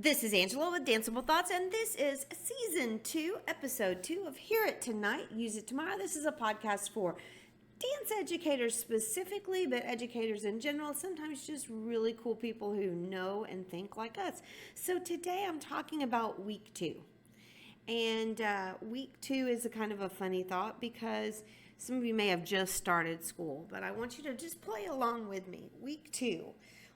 This is Angela with Danceable Thoughts, and this is Season 2, Episode 2 of Hear It Tonight, Use It Tomorrow. This is a podcast for dance educators specifically, but educators in general, sometimes just really cool people who know and think like us. So today I'm talking about week 2. And week 2 is a kind of a funny thought because some of you may have just started school, but I want you to just play along with me. Week 2.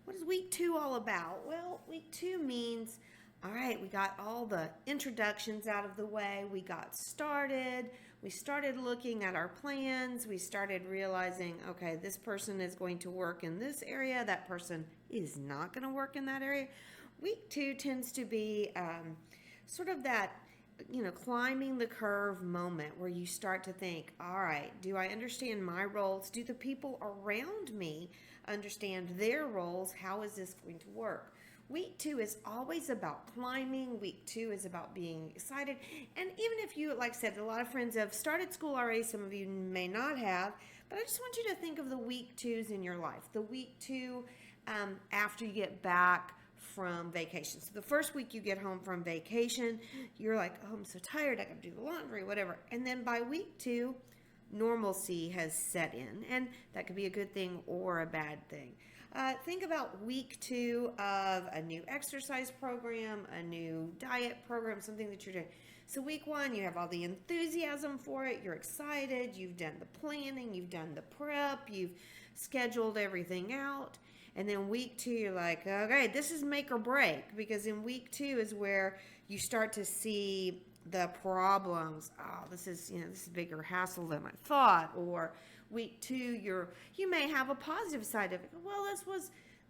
What is week 2 all about? Well, week 2 means, all right, we got all the introductions out of the way. We got started. We started looking at our plans. We started realizing, okay, this person is going to work in this area. That person is not going to work in that area. Week 2 tends to be sort of that, climbing the curve moment where you start to think, all right, do I understand my roles? Do the people around me understand their roles? How is this going to work? Week 2 is always about climbing. Week 2 is about being excited. And even if you, like I said, a lot of friends have started school already, some of you may not have, but I just want you to think of the week 2s in your life. The week 2 after you get back from vacation. So the first week you get home from vacation, you're like, oh, I'm so tired, I gotta do the laundry, whatever. And then by week 2, normalcy has set in, and that could be a good thing or a bad thing. Think about week 2 of a new exercise program, a new diet program, something that you're doing. So week 1, you have all the enthusiasm for it, you're excited, you've done the planning, you've done the prep, you've scheduled everything out. And then week 2, you're like, okay, this is make or break, because in week 2 is where you start to see the problems. Oh, this is a bigger hassle than I thought. Or week 2, you may have a positive side of it. Well,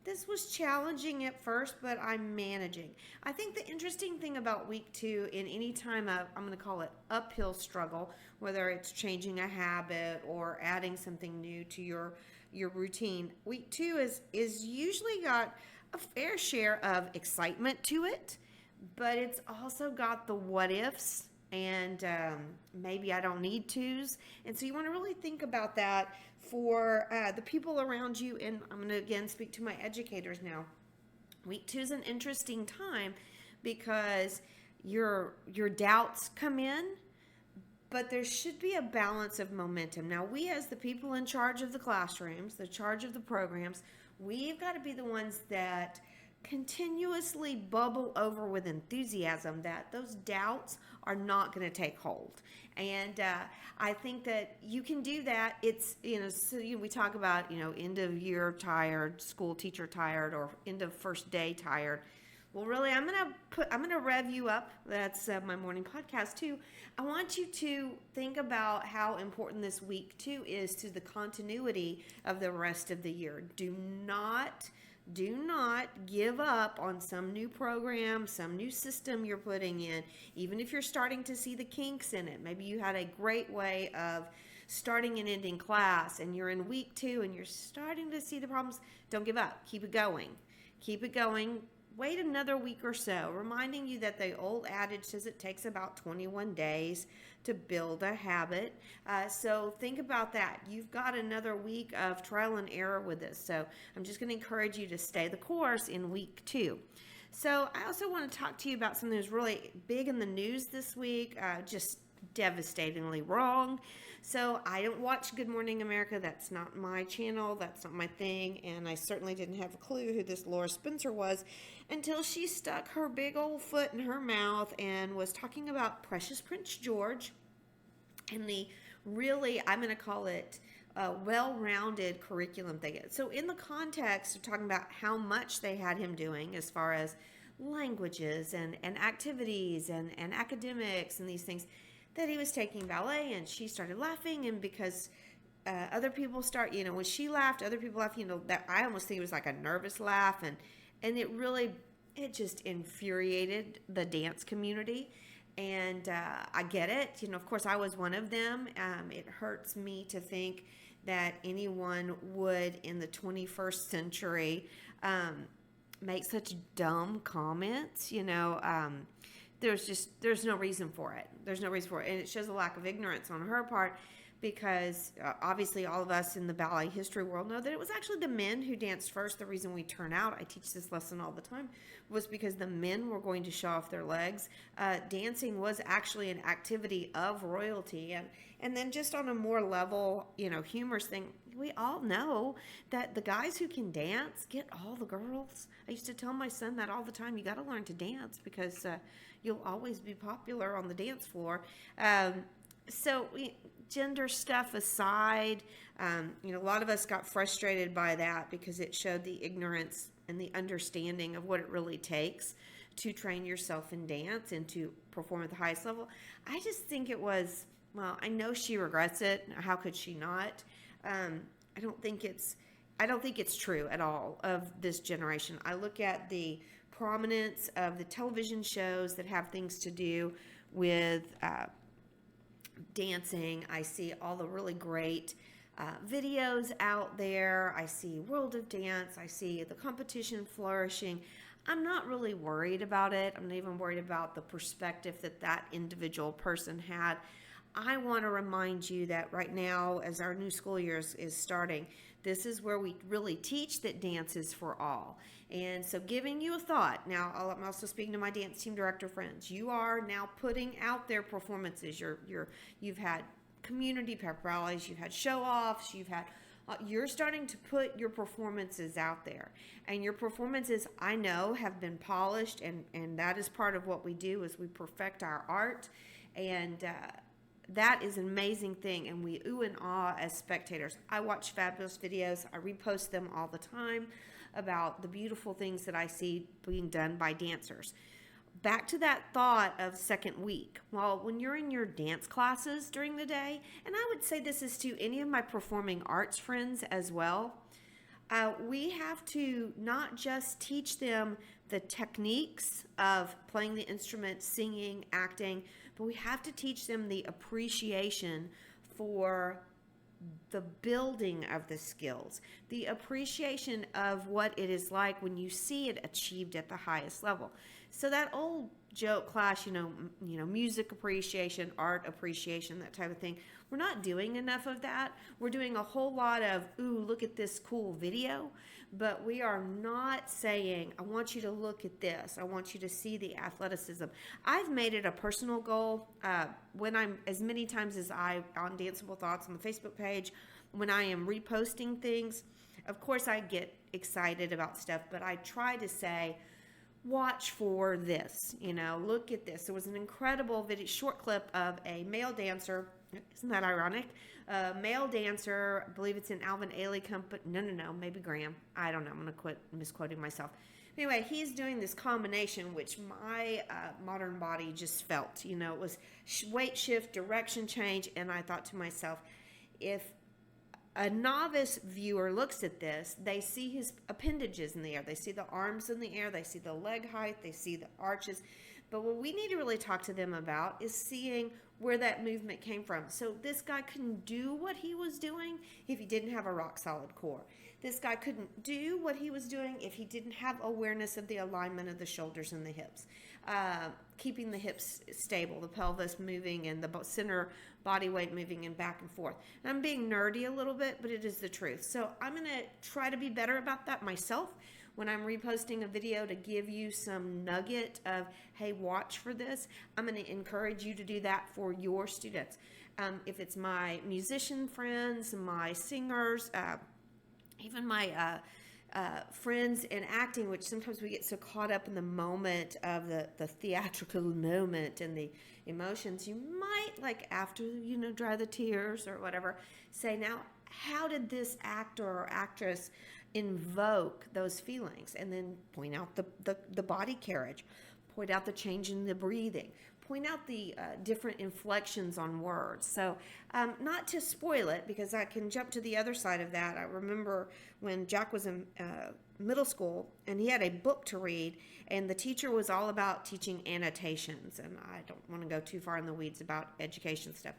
this was challenging at first, but I'm managing. I think the interesting thing about week 2, in any time of, I'm going to call it uphill struggle, whether it's changing a habit or adding something new to your routine, week 2 is usually got a fair share of excitement to it, but it's also got the what ifs and maybe I don't need tos. And so you want to really think about that for the people around you. And I'm going to again speak to my educators now. Week 2 is an interesting time because your doubts come in, but there should be a balance of momentum. Now, we as the people in charge of the classrooms, the charge of the programs, we've got to be the ones that continuously bubble over with enthusiasm that those doubts are not going to take hold. And I think that you can do that. It's, we talk about, end of year tired, school teacher tired, or end of first day tired. Well, really, I'm gonna rev you up. That's my morning podcast too. I want you to think about how important this week 2 is to the continuity of the rest of the year. Do not give up on some new program, some new system you're putting in, even if you're starting to see the kinks in it. Maybe you had a great way of starting and ending class, and you're in week 2 and you're starting to see the problems. Don't give up. Keep it going. Keep it going. Wait another week or so, reminding you that the old adage says it takes about 21 days to build a habit. So think about that. You've got another week of trial and error with this. So I'm just going to encourage you to stay the course in week 2. So I also want to talk to you about something that's really big in the news this week, just devastatingly wrong. So I don't watch Good Morning America. That's not my channel. That's not my thing. And I certainly didn't have a clue who this Laura Spencer was until she stuck her big old foot in her mouth and was talking about Precious Prince George and the really, I'm going to call it well-rounded curriculum they get. So in the context of talking about how much they had him doing as far as languages and activities and academics and these things, that he was taking ballet, and she started laughing, and because other people start, when she laughed, other people laughed, that I almost think it was like a nervous laugh, and it just infuriated the dance community. And I get it. Of course, I was one of them. It hurts me to think that anyone would, in the 21st century, make such dumb comments. There's no reason for it. There's no reason for it. And it shows a lack of ignorance on her part, because obviously all of us in the ballet history world know that it was actually the men who danced first. The reason we turn out, I teach this lesson all the time, was because the men were going to show off their legs. Dancing was actually an activity of royalty. And then just on a more level, humorous thing, we all know that the guys who can dance get all the girls. I used to tell my son that all the time. You got to learn to dance because you'll always be popular on the dance floor. Gender stuff aside, a lot of us got frustrated by that because it showed the ignorance and the understanding of what it really takes to train yourself in dance and to perform at the highest level. I just think it was, well, I know she regrets it. How could she not? I don't think it's true at all of this generation. I look at the prominence of the television shows that have things to do with dancing. I see all the really great videos out there. I see World of Dance. I see the competition flourishing. I'm not really worried about it. I'm not even worried about the perspective that individual person had. I want to remind you that right now, as our new school year is starting, this is where we really teach that dance is for all. And so giving you a thought, now I'm also speaking to my dance team director friends, you are now putting out their performances. You've had community pep rallies, you've had show-offs, you're starting to put your performances out there. And your performances, I know, have been polished, and that is part of what we do is we perfect our art. And that is an amazing thing, and we ooh and ah as spectators. I watch fabulous videos. I repost them all the time about the beautiful things that I see being done by dancers. Back to that thought of second week. Well, when you're in your dance classes during the day, and I would say this is to any of my performing arts friends as well, we have to not just teach them the techniques of playing the instrument, singing, acting, but we have to teach them the appreciation for the building of the skills, the appreciation of what it is like when you see it achieved at the highest level. So that old joke class, music appreciation, art appreciation, that type of thing, we're not doing enough of that. We're doing a whole lot of, ooh, look at this cool video, but we are not saying, I want you to look at this. I want you to see the athleticism. I've made it a personal goal when I'm, as many times as on Danceable Thoughts on the Facebook page, when I am reposting things, of course I get excited about stuff, but I try to say, watch for this, look at this. There was an incredible video, short clip of a male dancer. Isn't that ironic? Male dancer, I believe it's in Alvin Ailey company. No, maybe Graham. I don't know. I'm going to quit misquoting myself. Anyway, he's doing this combination, which my modern body just felt. It was weight shift, direction change, and I thought to myself, if a novice viewer looks at this, they see his appendages in the air. They see the arms in the air. They see the leg height. They see the arches. But what we need to really talk to them about is seeing where that movement came from. So this guy couldn't do what he was doing if he didn't have a rock solid core. This guy couldn't do what he was doing if he didn't have awareness of the alignment of the shoulders and the hips. Keeping the hips stable, the pelvis moving, and the center body weight moving and back and forth. And I'm being nerdy a little bit, but it is the truth. So I'm going to try to be better about that myself when I'm reposting a video to give you some nugget of, hey, watch for this. I'm going to encourage you to do that for your students. If it's my musician friends, my singers, even my friends in acting, which sometimes we get so caught up in the moment of the theatrical moment and the emotions, you might, like after, dry the tears or whatever, say, now, how did this actor or actress invoke those feelings? And then point out the body carriage, point out the change in the breathing, point out the different inflections on words. So not to spoil it, because I can jump to the other side of that. I remember when Jack was in middle school and he had a book to read, and the teacher was all about teaching annotations. And I don't want to go too far in the weeds about education stuff,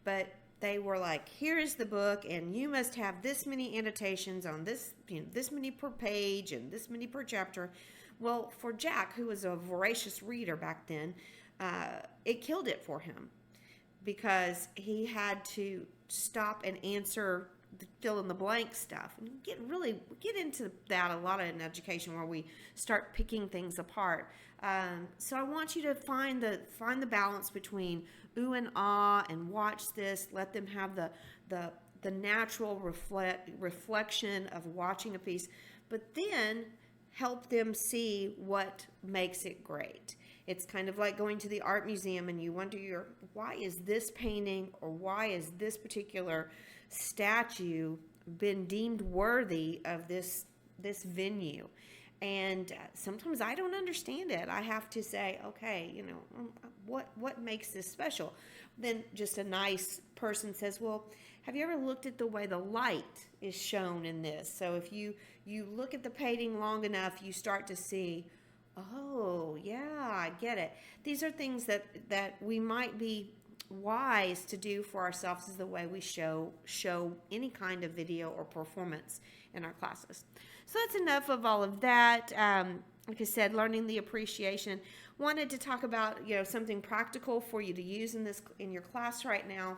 but they were like, here is the book, and you must have this many annotations on this, this many per page and this many per chapter. Well, for Jack, who was a voracious reader back then, it killed it for him, because he had to stop and answer the fill in the blank stuff, and get into that a lot in education, where we start picking things apart. So I want you to find the balance between ooh and ah, and watch this. Let them have the natural reflection of watching a piece, but then help them see what makes it great. It's kind of like going to the art museum and you wonder, why is this painting, or why is this particular statue been deemed worthy of this venue? And sometimes I don't understand it. I have to say, okay, what makes this special? Then just a nice person says, well, have you ever looked at the way the light is shown in this? So if you look at the painting long enough, you start to see, oh, yeah, I get it. These are things that we might be wise to do for ourselves, is the way we show any kind of video or performance in our classes. So that's enough of all of that. Like I said, learning the appreciation. Wanted to talk about something practical for you to use in your class right now.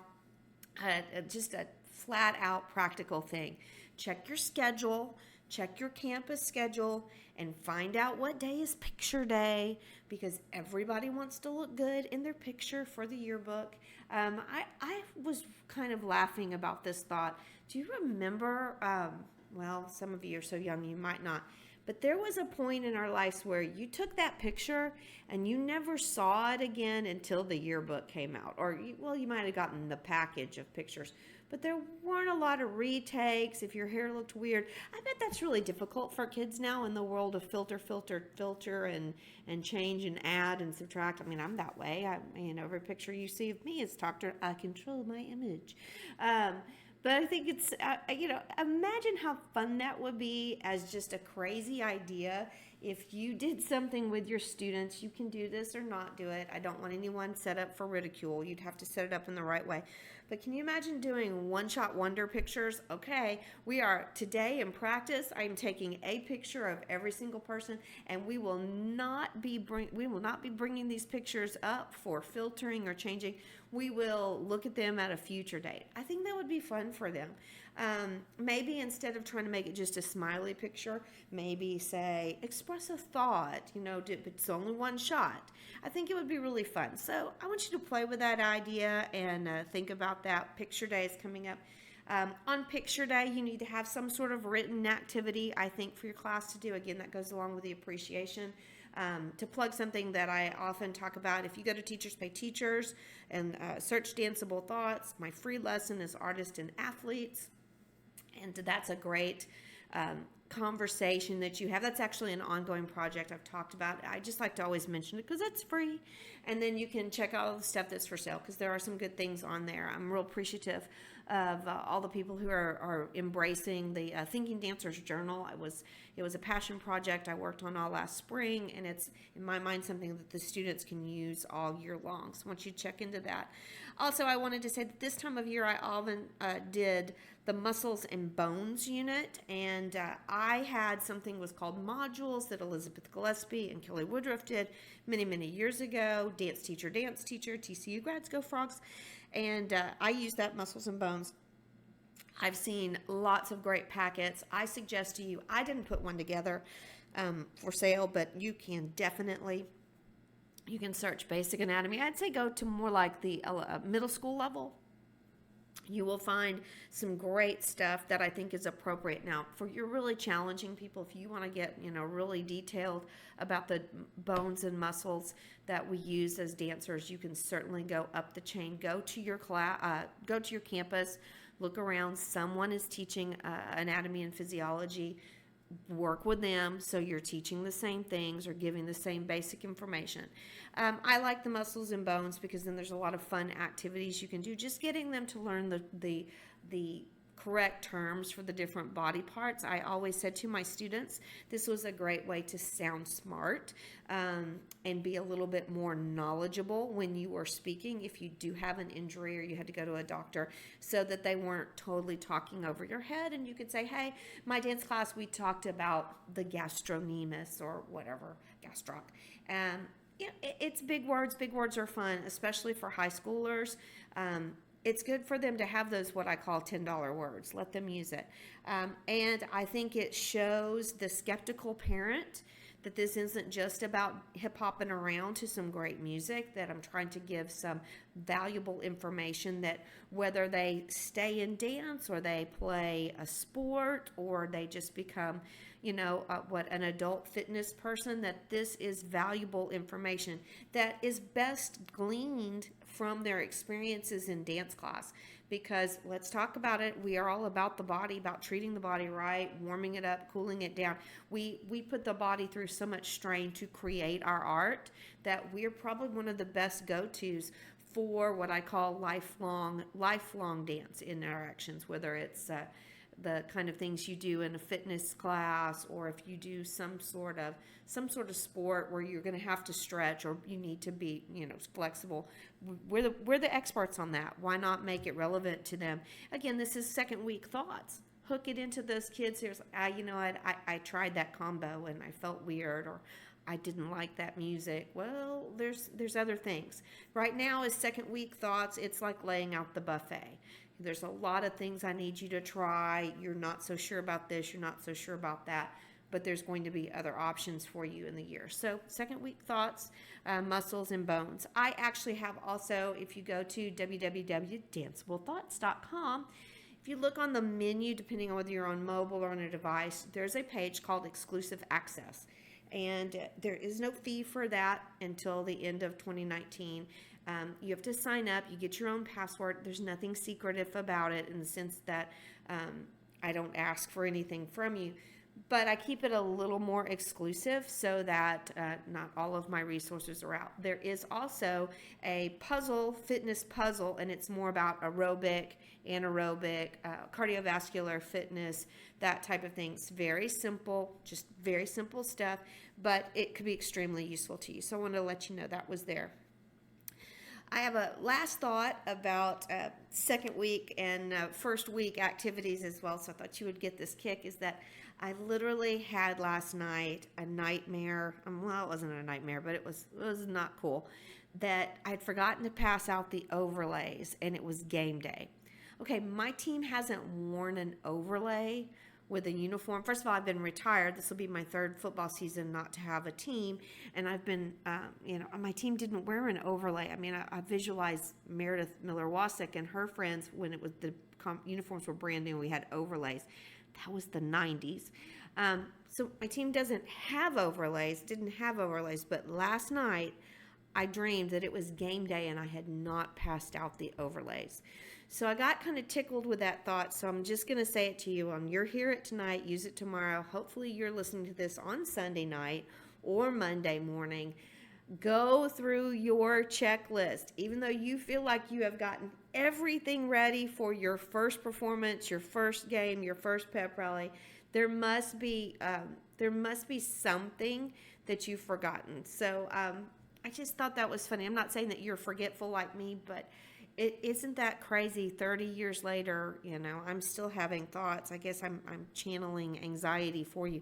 Just a flat out practical thing. Check your schedule. Check your campus schedule and find out what day is picture day, because everybody wants to look good in their picture for the yearbook. I was kind of laughing about this thought. Do you remember, well, some of you are so young you might not, but there was a point in our lives where you took that picture and you never saw it again until the yearbook came out. Or, you might have gotten the package of pictures, but there weren't a lot of retakes if your hair looked weird. I bet that's really difficult for kids now in the world of filter, and change and add and subtract. I mean, I'm that way. Every picture you see of me is I control my image. But I think it's, imagine how fun that would be as just a crazy idea. If you did something with your students, you can do this or not do it. I don't want anyone set up for ridicule. You'd have to set it up in the right way. But can you imagine doing one-shot wonder pictures? Okay, we are today in practice. I'm taking a picture of every single person, and we will not be bringing these pictures up for filtering or changing. We will look at them at a future date. I think that would be fun for them. Maybe instead of trying to make it just a smiley picture, maybe say, express a thought, but it's only one shot. I think it would be really fun. So I want you to play with that idea and think about that. Picture day is coming up. On picture day, you need to have some sort of written activity, I think, for your class to do. Again, that goes along with the appreciation. To plug something that I often talk about, if you go to Teachers Pay Teachers and search Danceable Thoughts, my free lesson is Artists and Athletes. And that's a great conversation that you have. That's actually an ongoing project I've talked about. I just like to always mention it because it's free. And then you can check out all the stuff that's for sale, because there are some good things on there. I'm real appreciative of all the people who are embracing the Thinking Dancers Journal. It was a passion project I worked on all last spring, and it's, in my mind, something that the students can use all year long. So I want you to check into that. Also, I wanted to say that this time of year I often did the Muscles and Bones unit, and I had something was called modules that Elizabeth Gillespie and Kelly Woodruff did many years ago. Dance teacher, TCU grads, go Frogs. And I used that Muscles and Bones. I've seen lots of great packets. I suggest to you, I didn't put one together for sale, but you can definitely, you can search basic anatomy. I'd say go to more like the middle school level. You will find some great stuff that I think is appropriate. Now, for your really challenging people, if you want to get, really detailed about the bones and muscles that we use as dancers, you can certainly go up the chain. Go to your class, go to your campus, look around. Someone is teaching anatomy and physiology. Work with them so you're teaching the same things or giving the same basic information. I like the Muscles and Bones because then there's a lot of fun activities you can do. Just getting them to learn the correct terms for the different body parts. I always said to my students, this was a great way to sound smart and be a little bit more knowledgeable when you are speaking if you do have an injury or you had to go to a doctor, so that they weren't totally talking over your head. And you could say, hey, my dance class, we talked about the gastrocnemius or whatever, gastroc. It's big words. Big words are fun, especially for high schoolers. it's good for them to have those, what I call $10 words. Let them use it. And I think it shows the skeptical parent that this isn't just about hip hopping around to some great music, that I'm trying to give some valuable information that whether they stay in dance or they play a sport or they just become, an adult fitness person, that this is valuable information that is best gleaned from their experiences in dance class. Because let's talk about it, we are all about the body, about treating the body right, warming it up, cooling it down. We put the body through so much strain to create our art that we're probably one of the best go-tos for what I call lifelong dance interactions, whether it's the kind of things you do in a fitness class, or if you do some sort of sport where you're going to have to stretch or you need to be flexible. We're the experts on that. Why not make it relevant to them? Again, this is second week thoughts. Hook it into those kids who's I tried that combo and I felt weird, or I didn't like that music. Well, there's other things. Right now is second week thoughts. It's like laying out the buffet. There's a lot of things I need you to try. You're not so sure about this. You're not so sure about that. But there's going to be other options for you in the year. So second week thoughts, muscles and bones. I actually have also, if you go to www.danceablethoughts.com, if you look on the menu, depending on whether you're on mobile or on a device, there's a page called Exclusive Access. And there is no fee for that until the end of 2019. You have to sign up. You get your own password. There's nothing secretive about it in the sense that I don't ask for anything from you. But I keep it a little more exclusive so that not all of my resources are out. There is also a fitness puzzle, and it's more about aerobic, anaerobic, cardiovascular fitness, that type of thing. It's very simple, just very simple stuff, but it could be extremely useful to you. So I wanted to let you know that was there. I have a last thought about second week and first week activities as well, so I thought you would get this kick, is that I literally had last night a nightmare. Well, it wasn't a nightmare, but it was not cool, that I'd forgotten to pass out the overlays, and it was game day. Okay, my team hasn't worn an overlay with a uniform. First of all, I've been retired. This will be my third football season not to have a team. And I've been, my team didn't wear an overlay. I mean, I visualized Meredith Miller-Wasik and her friends when it was the uniforms were brand new. We had overlays. That was the 90s. So my team didn't have overlays, but last night I dreamed that it was game day and I had not passed out the overlays. So I got kind of tickled with that thought, so I'm just going to say it to you. You're Hear It Tonight, use it tomorrow. Hopefully you're listening to this on Sunday night or Monday morning. Go through your checklist. Even though you feel like you have gotten everything ready for your first performance, your first game, your first pep rally, there must be something that you've forgotten. So I just thought that was funny. I'm not saying that you're forgetful like me, but it isn't that crazy. 30 years later, I'm still having thoughts. I guess I'm channeling anxiety for you.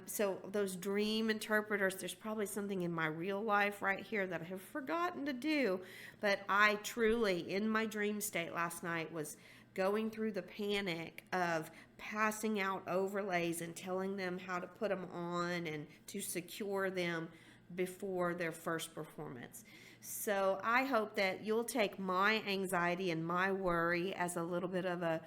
So those dream interpreters, there's probably something in my real life right here that I have forgotten to do. But I truly, in my dream state last night, was going through the panic of passing out overlays and telling them how to put them on and to secure them before their first performance. So I hope that you'll take my anxiety and my worry as a little bit of a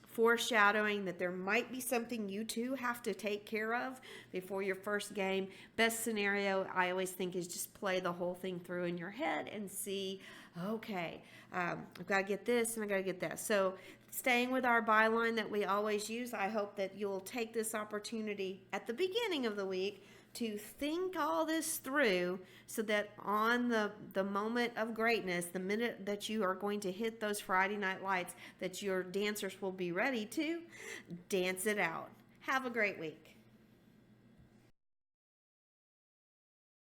foreshadowing that there might be something you too have to take care of before your first game. Best scenario, I always think, is just play the whole thing through in your head and see, okay, I've got to get this and I got to get that. So staying with our byline that we always use, I hope that you'll take this opportunity at the beginning of the week to think all this through so that on the moment of greatness, the minute that you are going to hit those Friday night lights, that your dancers will be ready to dance it out. Have a great week.